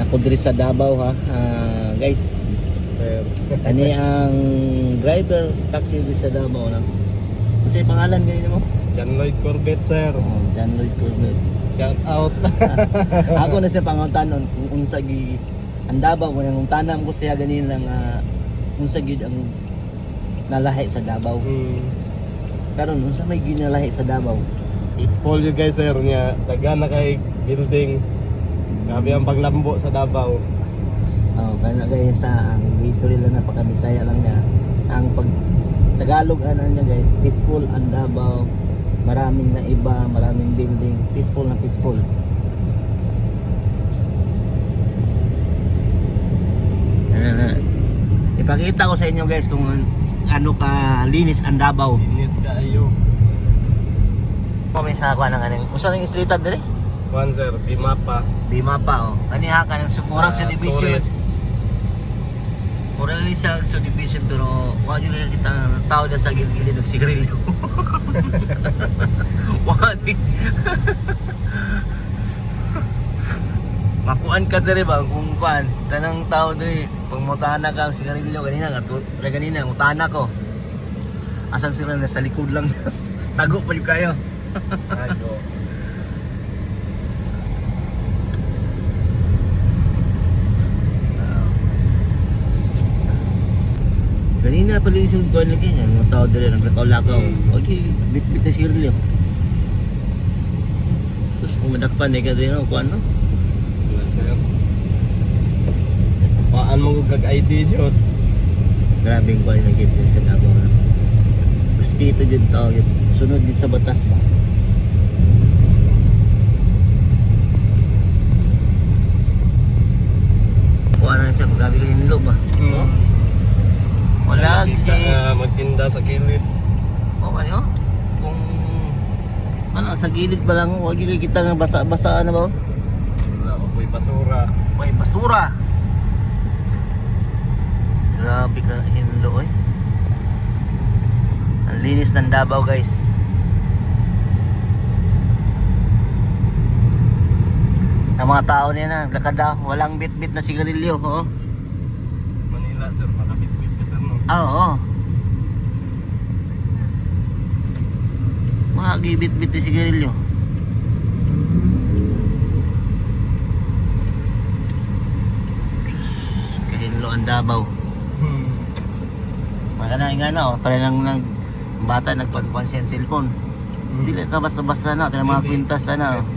ako diri sa Davao ha. Guys, ani ang driver taxi diri sa Davao na. Kasi pangalan ganito mo? John Lloyd Corbett, sir. Oh, John Lloyd Corbett. Shout out. Ako na siya panguntanon kung unsa gi ang Davao kung ang tanam ko siya ganina nga unsa gid ang nalahi sa Davao. Karon unsa may ginalahi sa Davao? Peaceful you guys, sir. Nya daga na kay building. Grabe ang paglambo sa Davao. Oh, kana gaya sa ang history lang na pagkabisaya lang niya. Ang pag Tagalog ano niya guys, peaceful ang Davao. Maraming na iba, maraming building, peaceful na peaceful. Ipakita ko sa inyo guys kung ano ka linis ang Davao. Linis kaayo. Kami sa kuan ng aning usa ning street up dire? Kuan, sir, Bimapa. Bimapa oh. Ani ha kanang sumurang sa division. Torres. Morally sa division pero wa gyud kita tao na sa gilid ng sigarilyo. Wa di. Makuan ka dire ba kung kuan tanang tao diri pag mutana ka ang sigarilyo ganina mutana ko. Asan sila nasa likod lang. Tago pa yung kayo. Tago. Ganina pala yung kuan lagi niya, mga tao dire naglakaw-lakaw. Okay, bit-bit na sigarilyo. Sus, kung madakpan eh ka dire no, kuan no? Wala, sir. Paan mo kag ID jud. Grabing kuan na gid sa Davao. Respeto jud tao yun. Sunod din sa batas ba? Kuan na siya, grabe ka hinlo ba? Oh? Wala magtinda sa kilid. Oh, ano? Kung ano sa gilid pa lang, wag gyud kita nga basa-basa na ba? Wala ko po'y basura. May basura. Grabe ka hinlo oy. Ang linis ng Davao, guys. Ang mga tao niya na, lakada, walang bit-bit na sigarilyo, oh. Manila, sir, makabit-bit ka, sir, no? Oo. Mga gibit-bit na sigarilyo. Kahinlo ang Davao. Mga nga na, oh, pala lang ng bata nagpagpansin cellphone. Dili ka basta-basta na, kaya mga kwintas na, oh.